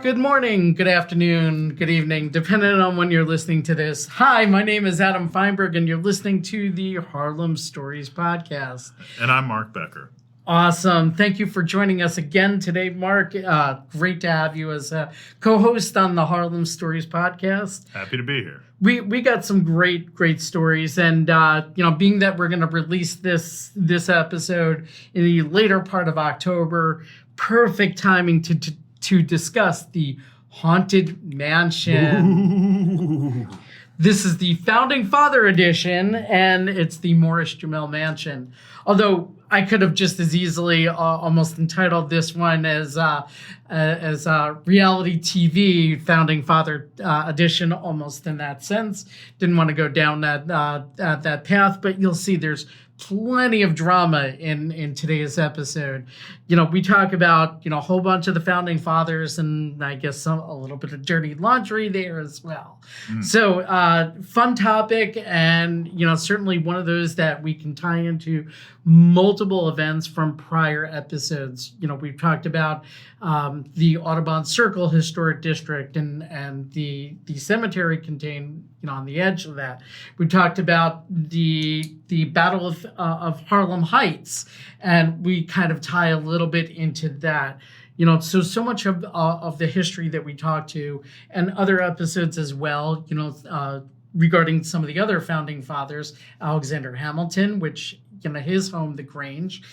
Good morning, good afternoon, good evening, depending on when you're listening to this. Hi, my name is Adam Feinberg, and you're listening to the Harlem Stories podcast. And I'm Mark Becker. Awesome. Thank you for joining us again today, Mark. Great to have you as a co-host on the Harlem Stories podcast. Happy to be here. We got some great stories, and being that we're going to release this episode in the later part of October, perfect timing to discuss the Haunted Mansion. Ooh. This is the Founding Father edition, and it's the Morris-Jumel Mansion. Although I could have just as easily almost entitled this one as reality TV Founding Father edition, almost in that sense. Didn't want to go down that path, but you'll see there's plenty of drama in today's episode. We talk about, a whole bunch of the founding fathers, and I guess a little bit of dirty laundry there as well. So fun topic, and, certainly one of those that we can tie into multiple events from prior episodes. We've talked about the Audubon Circle Historic District and the cemetery contained, on the edge of that. We talked about the Battle of Harlem Heights, and we kind of tie a little bit into that. So much of the history that we talked to, and other episodes as well, regarding some of the other founding fathers, Alexander Hamilton, which, his home, the Grange,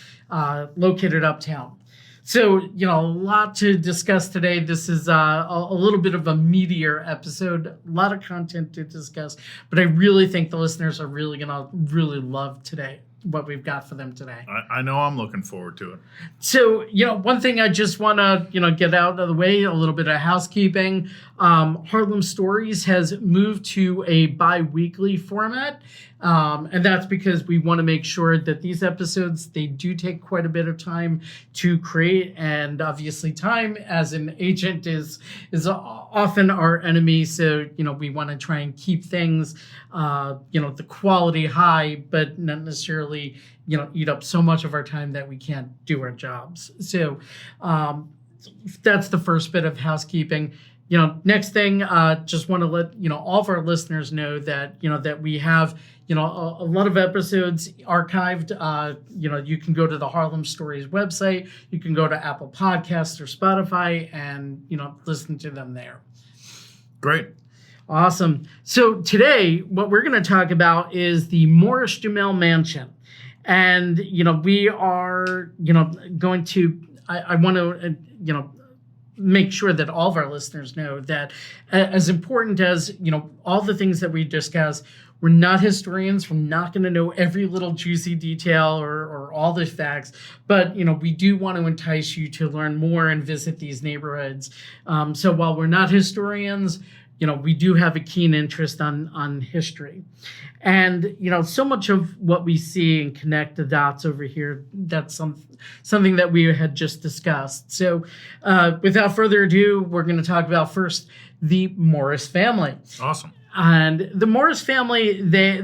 located uptown. So, a lot to discuss today. This is a little bit of a meatier episode, a lot of content to discuss, but I really think the listeners are really going to really love today, what we've got for them today. I know I'm looking forward to it. So, one thing I just want to, get out of the way, a little bit of housekeeping. Harlem Stories has moved to a bi-weekly format. And that's because we want to make sure that these episodes, they do take quite a bit of time to create. And obviously time as an agent is often our enemy. So, we want to try and keep things, the quality high, but not necessarily, eat up so much of our time that we can't do our jobs. So that's the first bit of housekeeping. Next thing, just want to let, all of our listeners know that, that we have, a lot of episodes archived. You can go to the Harlem Stories website. You can go to Apple Podcasts or Spotify and, listen to them there. Great. Awesome. So today, what we're going to talk about is the Morris-Jumel Mansion. And, we are, going to, I want to, make sure that all of our listeners know that as important as, all the things that we discuss, we're not historians. We're not going to know every little juicy detail or all the facts, but, we do want to entice you to learn more and visit these neighborhoods. So while we're not historians, we do have a keen interest on history. And, so much of what we see and connect the dots over here, that's something that we had just discussed. So without further ado, we're going to talk about first the Morris family. Awesome. And the Morris family, it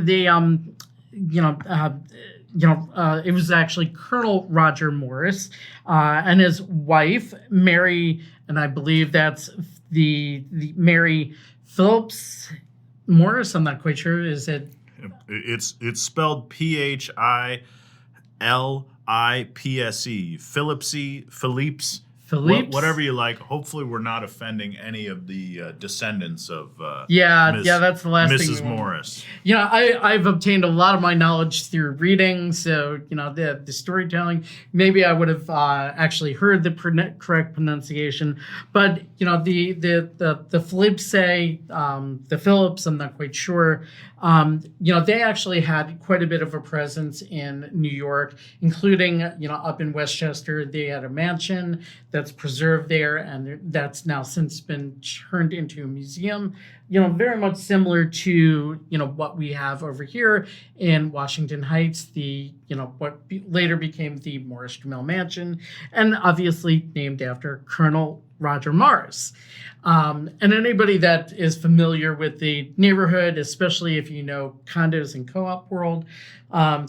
was actually Colonel Roger Morris and his wife, Mary, and I believe that's the Mary Phillips Morris. I'm not quite sure. Is it? It's spelled Philipse, Philipse. Whatever you like. Hopefully, we're not offending any of the descendants of that's the last Mrs. thing Morris. I've obtained a lot of my knowledge through reading, so the storytelling. Maybe I would have actually heard the correct pronunciation, but the Philipse, the Phillips, I'm not quite sure. They actually had quite a bit of a presence in New York, including up in Westchester. They had a mansion that's preserved there, and that's now since been turned into a museum. Very much similar to what we have over here in Washington Heights, the what later became the Morris-Jumel Mansion, and obviously named after Colonel Roger Morris. And anybody that is familiar with the neighborhood, especially if you know condos and co-op world,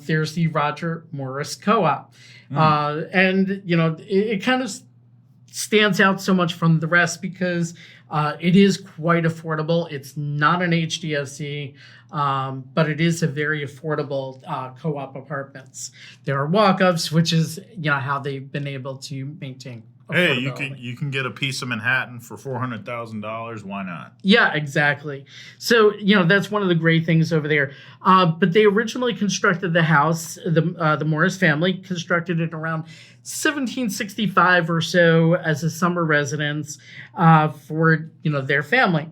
there's the Roger Morris Co-op. And it kind of stands out so much from the rest because it is quite affordable. It's not an HDFC, but it is a very affordable co-op apartments. There are walk-ups, which is how they've been able to maintain. Hey, you can get a piece of Manhattan for $400,000. Why not? Yeah, exactly. So that's one of the great things over there. But they originally constructed the house. The Morris family constructed it around 1765 or so as a summer residence for their family,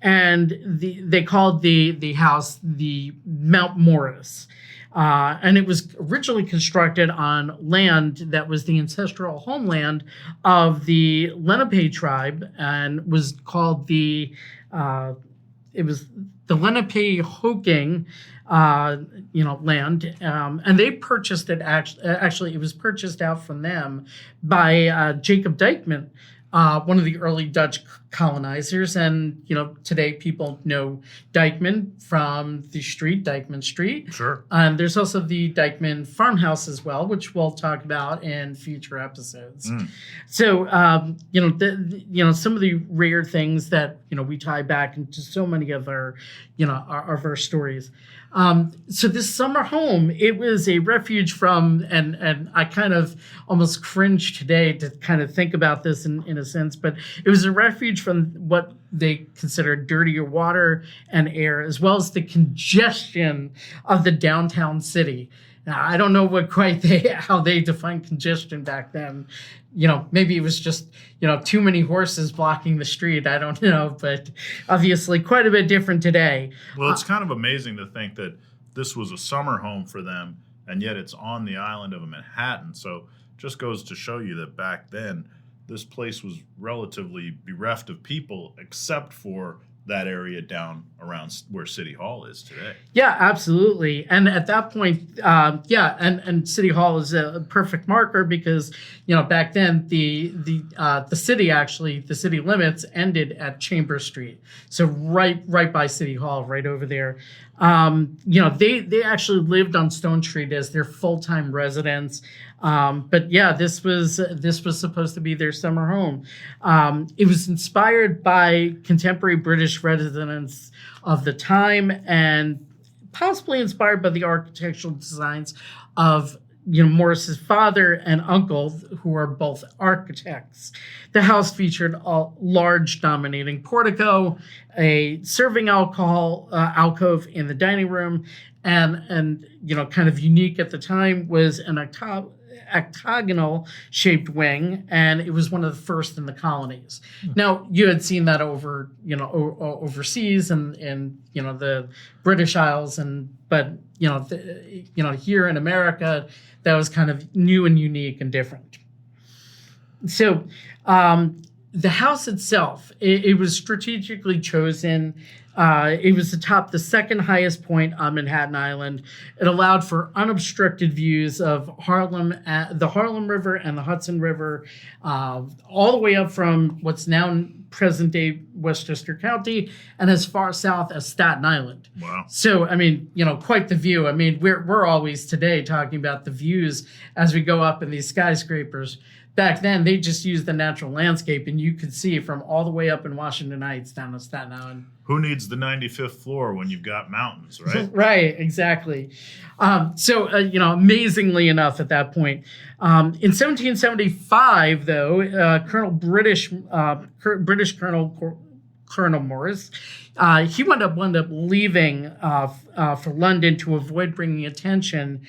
and they called the house the Mount Morris. And it was originally constructed on land that was the ancestral homeland of the Lenape tribe, and was called the Lenape-Hoking land, and they purchased it. Actually, it was purchased out from them by Jacob Dijkman, one of the early Dutch colonizers. And today people know Dijkman from the street, Dijkman Street. Sure. And there's also the Dijkman farmhouse as well, which we'll talk about in future episodes. So some of the rare things that we tie back into so many of our our stories. So this summer home, it was a refuge from, and I kind of almost cringe today to kind of think about this in a sense, but it was a refuge from what they considered dirtier water and air, as well as the congestion of the downtown city. Now, I don't know how they defined congestion back then. Maybe it was just, too many horses blocking the street. I don't know, but obviously quite a bit different today. Well, it's kind of amazing to think that this was a summer home for them, and yet it's on the island of Manhattan. So just goes to show you that back then, this place was relatively bereft of people, except for that area down around where City Hall is today. Yeah, absolutely. And at that point, and City Hall is a perfect marker because, back then the city limits ended at Chambers Street. So right by City Hall, right over there. They actually lived on Stone Street as their full-time residence. But yeah, this was supposed to be their summer home. It was inspired by contemporary British residents of the time, and possibly inspired by the architectural designs of Morris's father and uncle, who are both architects. The house featured a large dominating portico, a serving alcove in the dining room, and kind of unique at the time was an octagonal shaped wing, and it was one of the first in the colonies. Now, you had seen that overseas and the British Isles, but here in America, that was kind of new and unique and different. So the house itself, it was strategically chosen. It was atop the second highest point on Manhattan Island. It allowed for unobstructed views of the Harlem River and the Hudson River, all the way up from what's now present-day Westchester County and as far south as Staten Island. Wow. So, quite the view. We're always today talking about the views as we go up in these skyscrapers. Back then, they just used the natural landscape, and you could see from all the way up in Washington Heights down to Staten Island. Who needs the 95th floor when you've got mountains, right? Right, exactly. Amazingly enough at that point. In 1775, though, British Colonel Morris, he wound up leaving for London to avoid bringing attention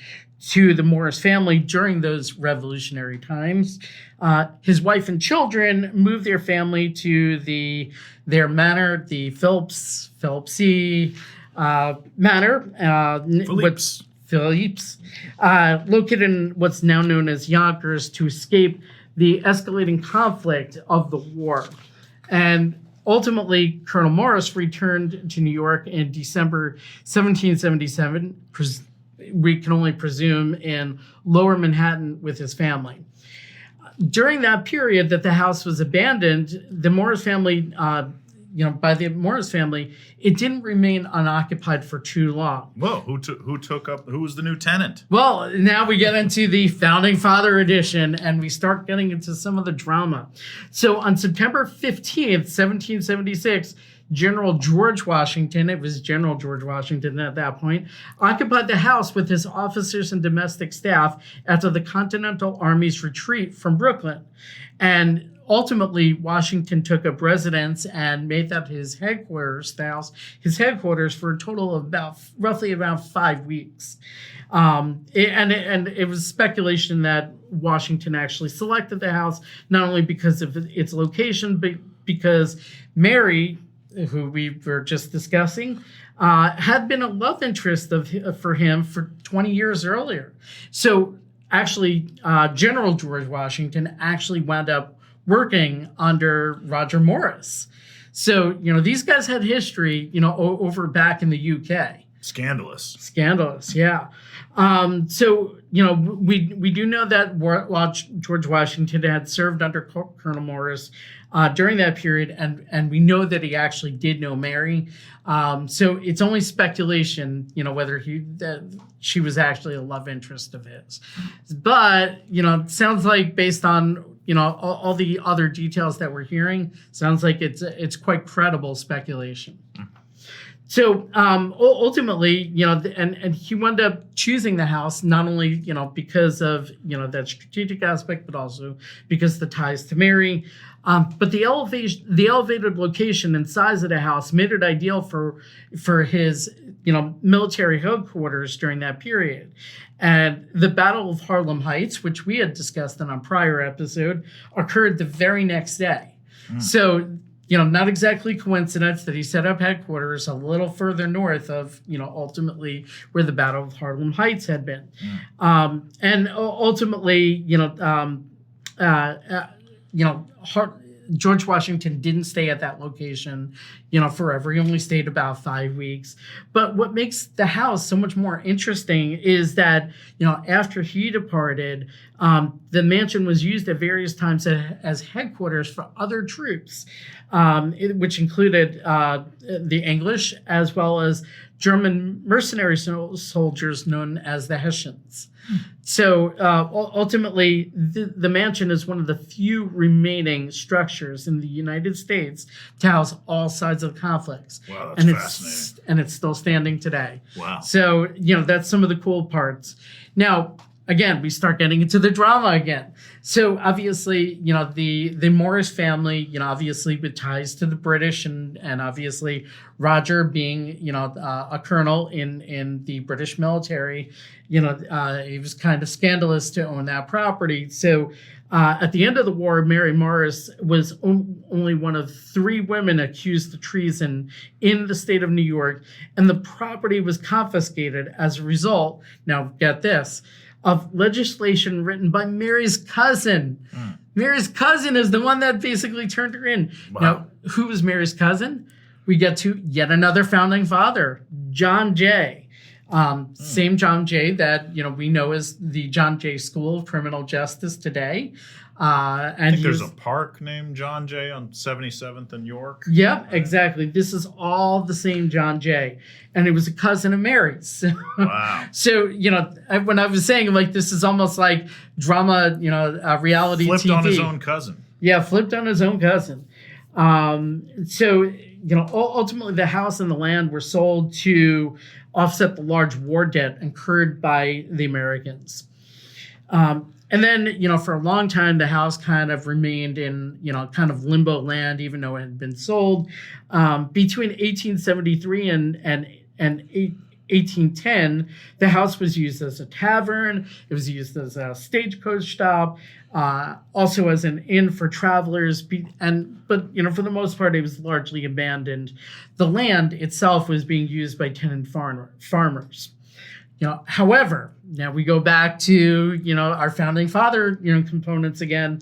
to the Morris family during those revolutionary times. His wife and children moved their family to their manor, the Phillipse Manor. Phillips, located in what's now known as Yonkers, to escape the escalating conflict of the war. And ultimately, Colonel Morris returned to New York in December 1777, we can only presume in Lower Manhattan with his family. During that period that the house was abandoned, the Morris family, by the Morris family, it didn't remain unoccupied for too long. Whoa, who was the new tenant? Well, now we get into the Founding Father edition, and we start getting into some of the drama. So on September 15th, 1776, General George Washington, it was General George Washington at that point, occupied the house with his officers and domestic staff after the Continental Army's retreat from Brooklyn. And ultimately, Washington took up residence and made that his headquarters, for a total of roughly about 5 weeks. It was speculation that Washington actually selected the house, not only because of its location, but because Mary, who we were just discussing, had been a love interest for him for 20 years earlier. So actually, General George Washington actually wound up working under Roger Morris. So, these guys had history, over back in the UK. Scandalous, yeah. So, we do know that George Washington had served under Colonel Morris during that period, and we know that he actually did know Mary. So it's only speculation, whether that she was actually a love interest of his. But, it sounds like based on all the other details that we're hearing, sounds like it's quite credible speculation. So ultimately, and he wound up choosing the house not only because of that strategic aspect, but also because the ties to Mary. But the elevated location and size of the house made it ideal for his military headquarters during that period. And the Battle of Harlem Heights, which we had discussed in a prior episode, occurred the very next day. So, not exactly coincidence that he set up headquarters a little further north of, ultimately where the Battle of Harlem Heights had been. And ultimately, George Washington didn't stay at that location, forever. He only stayed about 5 weeks. But what makes the house so much more interesting is that, after he departed, the mansion was used at various times as headquarters for other troops, which included the English as well as German mercenary soldiers known as the Hessians. So ultimately, the mansion is one of the few remaining structures in the United States to house all sides of conflicts. Wow, that's fascinating. And it's still standing today. Wow. So, that's some of the cool parts. Now, again, we start getting into the drama again. So obviously, the Morris family, obviously with ties to the British and obviously Roger being, a colonel in the British military, it was kind of scandalous to own that property. So at the end of the war, Mary Morris was only one of 3 women accused of treason in the state of New York, and the property was confiscated as a result. Now, get this, of legislation written by Mary's cousin. Mary's cousin is the one that basically turned her in. Wow. Now, who was Mary's cousin? We get to yet another founding father, John Jay. Same John Jay that we know as the John Jay School of Criminal Justice today. I think there's a park named John Jay on 77th and York. Yep, exactly. This is all the same John Jay, and it was a cousin of Mary's. Wow. So when I was saying this is almost like drama, reality flipped TV. on his own cousin. Yeah, flipped on his own cousin. So ultimately the house and the land were sold to offset the large war debt incurred by the Americans. And then, for a long time, the house kind of remained in, kind of limbo land, even though it had been sold. Between 1873 and 1810, the house was used as a tavern. It was used as a stagecoach stop, also as an inn for travelers. But for the most part, it was largely abandoned. The land itself was being used by tenant farmers. However, now we go back to, our founding father, components again.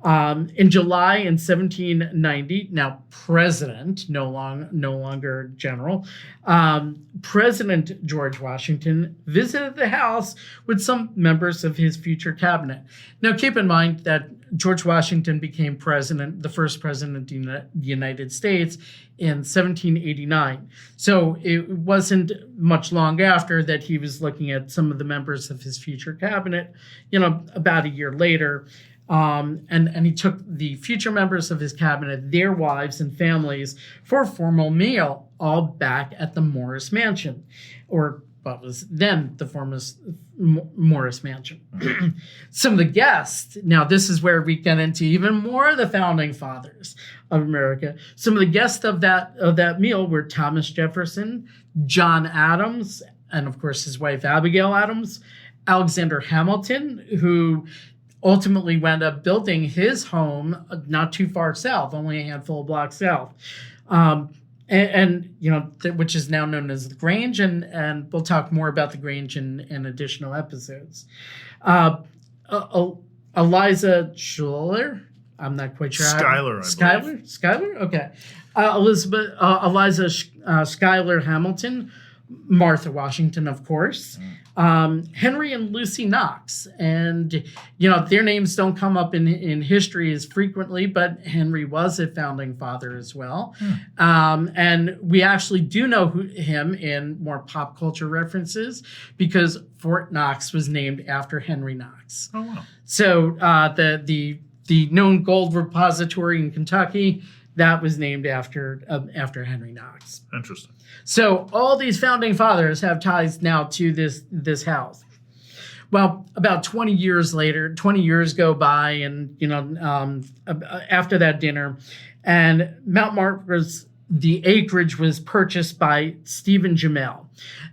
In July in 1790, now president, no longer general, President George Washington visited the house with some members of his future cabinet. Now, keep in mind that George Washington became president, the first president of the United States, in 1789. So it wasn't much long after that he was looking at some of the members of his future cabinet, about a year later. And he took the future members of his cabinet, their wives and families, for a formal meal, all back at the Morris Mansion, or what was then the former Morris Mansion. Some of the guests, now this is where we get into even more of the founding fathers of America. Some of the guests of that meal were Thomas Jefferson, John Adams, and of course his wife Abigail Adams, Alexander Hamilton, who ultimately wound up building his home not too far south, only a handful of blocks south. Which is now known as the Grange, and we'll talk more about the Grange in additional episodes. Eliza Schuyler, I'm not quite sure. Schuyler? Okay. Eliza Schuyler Hamilton, Martha Washington, of course, Henry and Lucy Knox. And, their names don't come up in history as frequently, but Henry was a founding father as well. And we actually do know him in more pop culture references because Fort Knox was named after Henry Knox. Oh, wow. So the known gold repository in Kentucky, that was named after Henry Knox. Interesting. So all these founding fathers have ties now to this house. Well, about 20 years go by, and after that dinner, and Mount Margaret's the acreage was purchased by Stephen Jumel.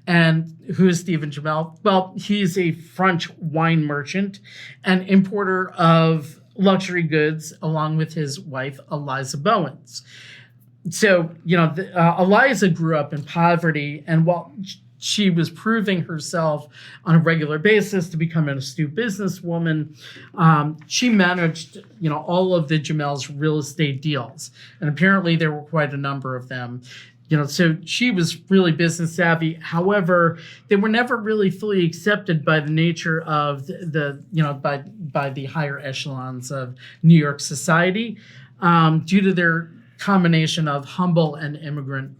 And who is Stephen Jumel? Well, he's a French wine merchant and importer of luxury goods, along with his wife, Eliza Bowens. So, Eliza grew up in poverty, and while she was proving herself on a regular basis to become an astute businesswoman, she managed, all of the Jumel's real estate deals. And apparently there were quite a number of them. So she was really business savvy. However, they were never really fully accepted by the nature of by the higher echelons of New York society, due to their combination of humble and immigrant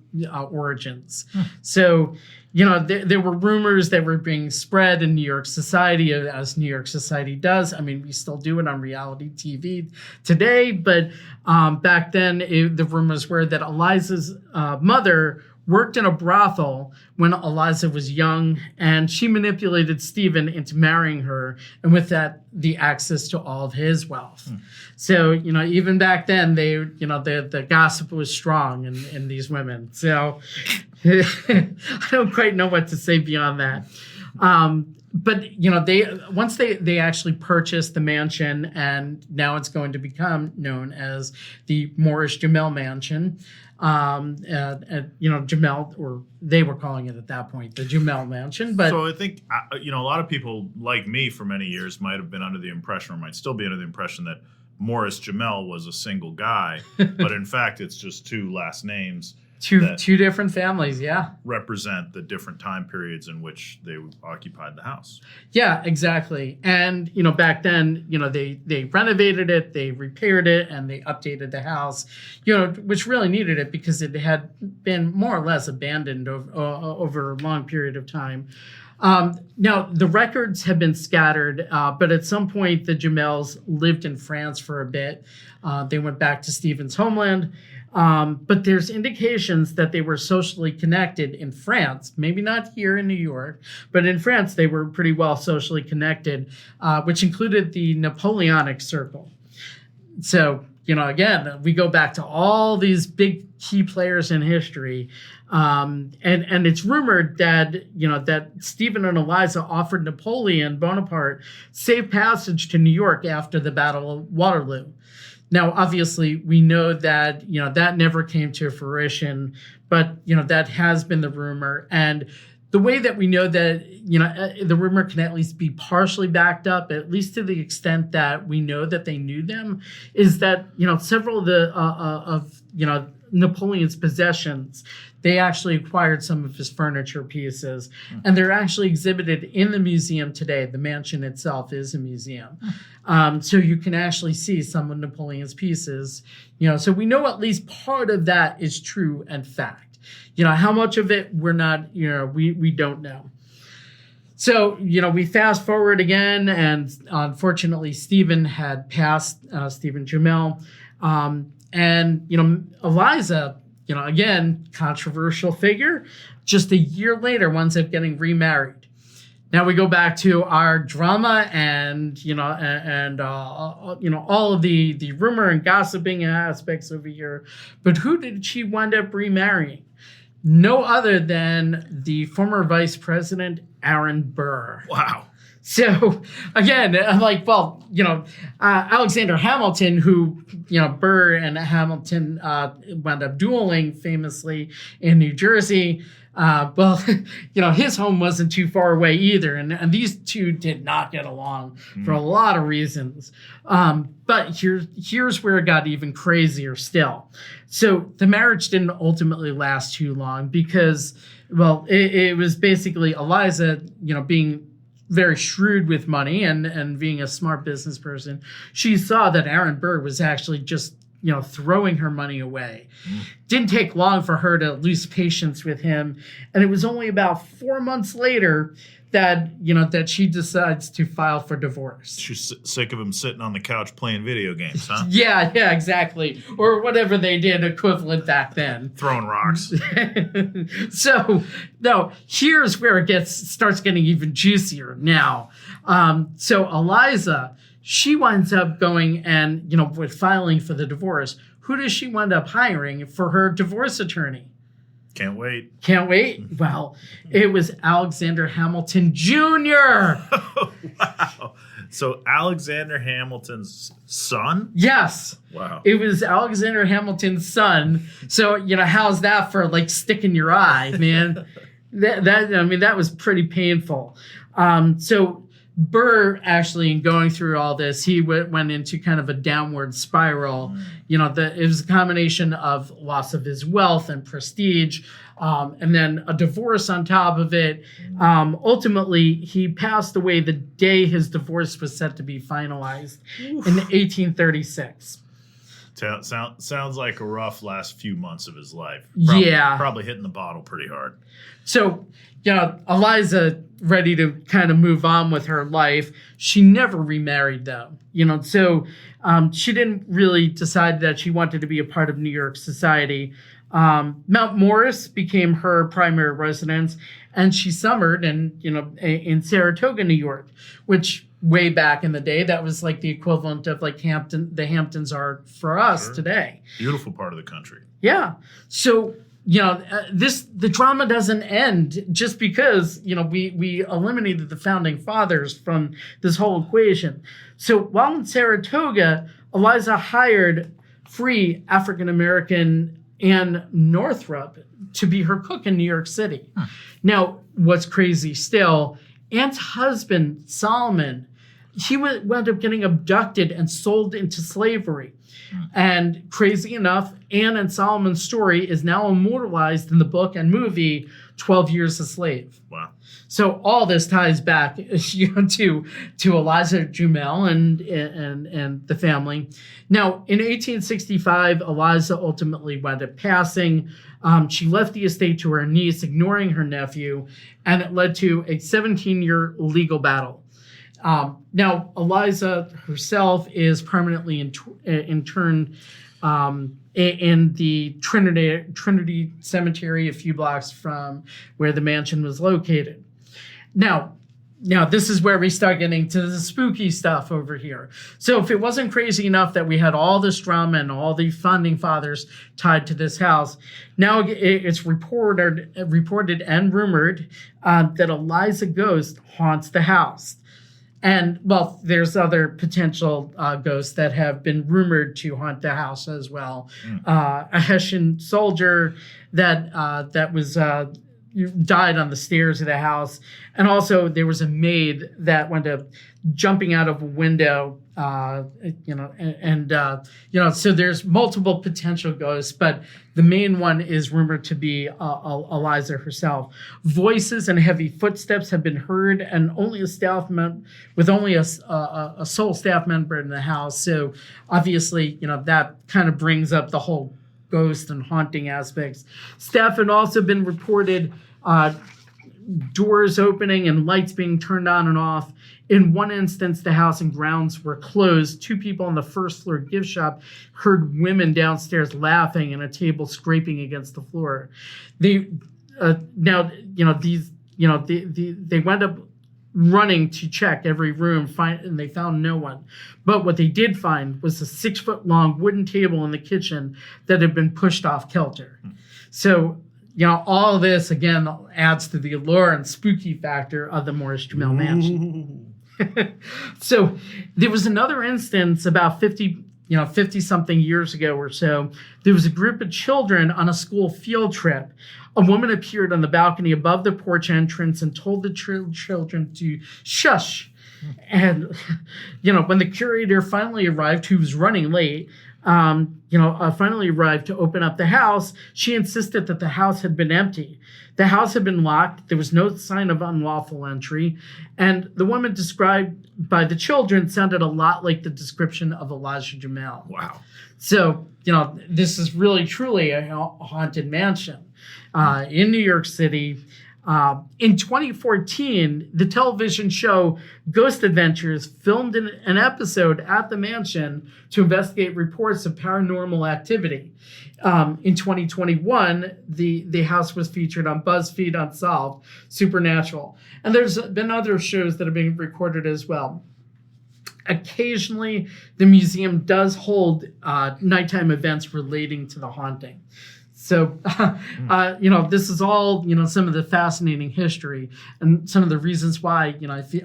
origins. So, there were rumors that were being spread in New York society, as New York society does. I mean, we still do it on reality TV today, but back then the rumors were that Eliza's mother worked in a brothel when Eliza was young, and she manipulated Stephen into marrying her, and with that, the access to all of his wealth. So, even back then, the gossip was strong in these women. So I don't quite know what to say beyond that. But once they actually purchased the mansion, and now it's going to become known as the Morris-Jumel Mansion. Jumel, or they were calling it at that point the Jumel Mansion. But so I think a lot of people like me for many years might have been under the impression, or might still be under the impression, that Morris-Jumel was a single guy, but in fact it's just two last names. Two different families, yeah. Represent the different time periods in which they occupied the house. Yeah, exactly. And, back then, they renovated it, they repaired it, and they updated the house, which really needed it because it had been more or less abandoned over a long period of time. Now, the records have been scattered, but at some point, the Jumels lived in France for a bit. They went back to Stephen's homeland. But there's indications that they were socially connected in France, maybe not here in New York, but in France they were pretty well socially connected, which included the Napoleonic Circle. So, again, we go back to all these big key players in history. And it's rumored that, that Stephen and Eliza offered Napoleon Bonaparte safe passage to New York after the Battle of Waterloo. Now, obviously, we know that, that never came to fruition, but, that has been the rumor. And the way that we know that, the rumor can at least be partially backed up, at least to the extent that we know that they knew them, is that, several of the, Napoleon's possessions. They actually acquired some of his furniture pieces, and they're actually exhibited in the museum today. The mansion itself is a museum. So you can actually see some of Napoleon's pieces. So we know at least part of that is true and fact. How much of it we're not, we don't know. So, we fast forward again, and unfortunately, Stephen had passed, Stephen Jumel. And, Eliza, again, controversial figure, just a year later winds up getting remarried. Now we go back to our drama and all of the rumor and gossiping aspects over here. But who did she wind up remarrying? No other than the former vice president, Aaron Burr. Wow. So again, I'm like, Alexander Hamilton, who, Burr and Hamilton wound up dueling famously in New Jersey. His home wasn't too far away either. And these two did not get along for a lot of reasons. But here's where it got even crazier still. So the marriage didn't ultimately last too long because, it was basically Eliza, being very shrewd with money and being a smart business person. She saw that Aaron Burr was actually just, throwing her money away. Didn't take long for her to lose patience with him. And it was only about 4 months later that she decides to file for divorce. She's sick of him sitting on the couch playing video games, huh? Yeah, exactly. Or whatever they did equivalent back then. Throwing rocks. So, no, here's where it starts getting even juicier now. So Eliza, she winds up going and, with filing for the divorce. Who does she wind up hiring for her divorce attorney? Can't wait. Well, it was Alexander Hamilton Jr. Wow. So Alexander Hamilton's son? Yes. Wow. It was Alexander Hamilton's son. So, how's that for like stick in your eye, man? that was pretty painful. So Burr, actually, in going through all this, he went into kind of a downward spiral. It was a combination of loss of his wealth and prestige, and then a divorce on top of it. Ultimately, he passed away the day his divorce was set to be finalized in 1836. Sounds like a rough last few months of his life. Probably hitting the bottle pretty hard. So, Eliza, ready to kind of move on with her life. She never remarried, though. So she didn't really decide that she wanted to be a part of New York society. Mount Morris became her primary residence, and she summered in Saratoga, New York, which way back in the day, that was like the equivalent of like the Hamptons are for us today. Beautiful part of the country. Yeah. So, the drama doesn't end just because, we eliminated the founding fathers from this whole equation. So while in Saratoga, Eliza hired free African-American Ann Northrup to be her cook in New York City. Now, what's crazy still, Ann's husband, Solomon, he wound up getting abducted and sold into slavery. And crazy enough, Anne and Solomon's story is now immortalized in the book and movie 12 Years a Slave. Wow. So all this ties back to Eliza Jumel and the family. Now, in 1865, Eliza ultimately wound up passing. She left the estate to her niece, ignoring her nephew, and it led to a 17-year legal battle. Now, Eliza herself is permanently interned in the Trinity Cemetery, a few blocks from where the mansion was located. Now, this is where we start getting to the spooky stuff over here. So if it wasn't crazy enough that we had all this drama and all the founding fathers tied to this house, now it's reported and rumored that Eliza ghost haunts the house. And, well, there's other potential ghosts that have been rumored to haunt the house as well. A Hessian soldier that was died on the stairs of the house. And also there was a maid that wound up jumping out of a window So there's multiple potential ghosts, but the main one is rumored to be Eliza herself. Voices and heavy footsteps have been heard, and only a sole staff member in the house. So obviously, that kind of brings up the whole ghost and haunting aspects. Staff had also been reported doors opening and lights being turned on and off. In one instance, the house and grounds were closed. 2 people on the first floor gift shop heard women downstairs laughing and a table scraping against the floor. They wound up running to check every room, and they found no one. But what they did find was a 6-foot-long wooden table in the kitchen that had been pushed off kilter. So, all of this, again, adds to the allure and spooky factor of the Morris-Jumel Mansion. So there was another instance about 50-something years ago or so. There was a group of children on a school field trip. A woman appeared on the balcony above the porch entrance and told the children to shush. And, when the curator finally arrived, who was running late, finally arrived to open up the house, she insisted that the house had been empty. The house had been locked. There was no sign of unlawful entry. And the woman described by the children sounded a lot like the description of Elijah Jumel. Wow. So, this is really, truly a haunted mansion in New York City. In 2014, the television show Ghost Adventures filmed an episode at the mansion to investigate reports of paranormal activity. In 2021, the house was featured on BuzzFeed Unsolved, Supernatural. And there's been other shows that have been recorded as well. Occasionally, the museum does hold nighttime events relating to the haunting. So, this is all, some of the fascinating history and some of the reasons why,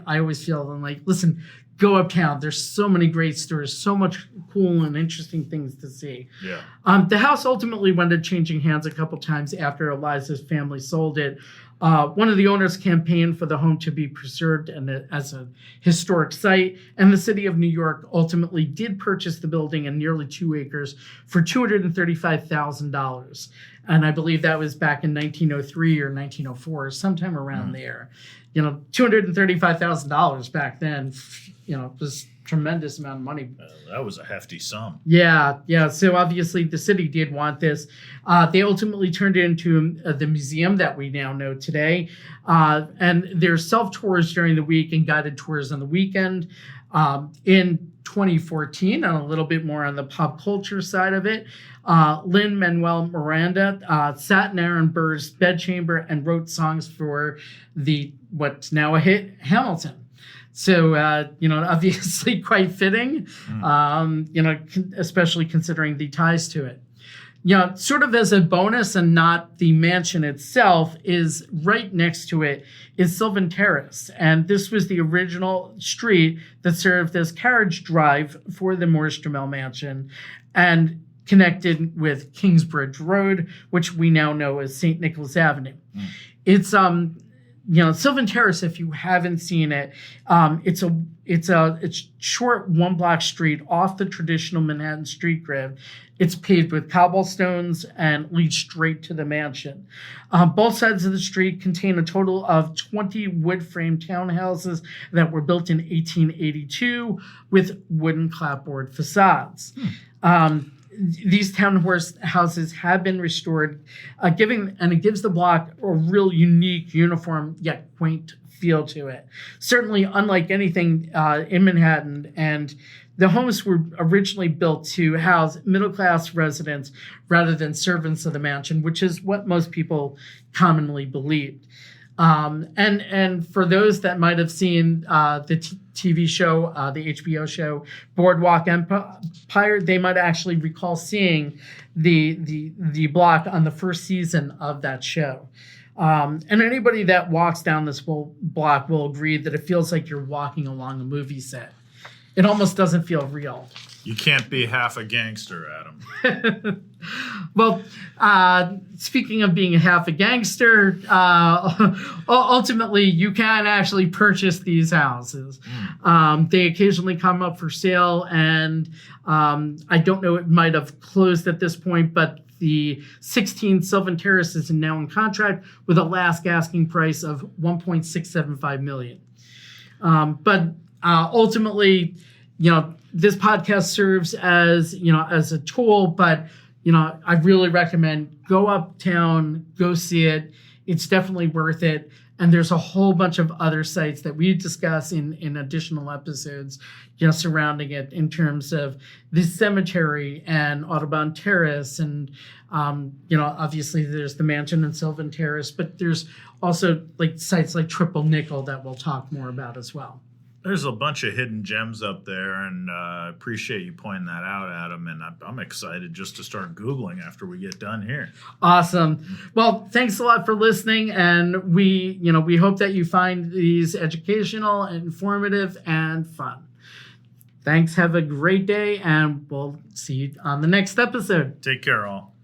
I always feel like, listen, go uptown. There's so many great stories, so much cool and interesting things to see. Yeah. The house ultimately wound up changing hands a couple times after Eliza's family sold it. One of the owners campaigned for the home to be preserved as a historic site, and the city of New York ultimately did purchase the building and nearly 2 acres for $235,000. And I believe that was back in 1903 or 1904, sometime around there. $235,000 back then, was tremendous amount of money. That was a hefty sum. Yeah. So obviously the city did want this. They ultimately turned it into the museum that we now know today. And there's self-tours during the week and guided tours on the weekend. In 2014, and a little bit more on the pop culture side of it, Lin-Manuel Miranda sat in Aaron Burr's bedchamber and wrote songs for what's now a hit, Hamilton. So, obviously quite fitting, especially considering the ties to it. Sort of as a bonus and not the mansion itself, is right next to it is Sylvan Terrace. And this was the original street that served as carriage drive for the Morris-Jumel Mansion and connected with Kingsbridge Road, which we now know as St. Nicholas Avenue. It's Sylvan Terrace, if you haven't seen it, it's short 1-block street off the traditional Manhattan street grid. It's paved with cobblestones and leads straight to the mansion. Both sides of the street contain a total of 20 wood-frame townhouses that were built in 1882 with wooden clapboard facades. These townhouses have been restored, it gives the block a real unique, uniform, yet quaint feel to it. Certainly unlike anything in Manhattan, and the homes were originally built to house middle-class residents rather than servants of the mansion, which is what most people commonly believed. And for those that might have seen the TV show, the HBO show Boardwalk Empire, they might actually recall seeing the block on the first season of that show. And anybody that walks down this block will agree that it feels like you're walking along a movie set. It almost doesn't feel real. You can't be half a gangster, Adam. Well, speaking of being half a gangster, ultimately you can actually purchase these houses. They occasionally come up for sale, and I don't know, it might have closed at this point, but the 16 Sylvan Terrace is now in contract with a last asking price of $1.675 million. But ultimately, this podcast serves as, as a tool, but, I really recommend go uptown, go see it. It's definitely worth it. And there's a whole bunch of other sites that we discuss in additional episodes, surrounding it in terms of the cemetery and Audubon Terrace. And, obviously there's the mansion in Sylvan Terrace, but there's also sites like Triple Nickel that we'll talk more about as well. There's a bunch of hidden gems up there, and I appreciate you pointing that out, Adam, and I'm excited just to start Googling after we get done here. Awesome. Well, thanks a lot for listening, and we hope that you find these educational, informative, and fun. Thanks, have a great day, and we'll see you on the next episode. Take care, all.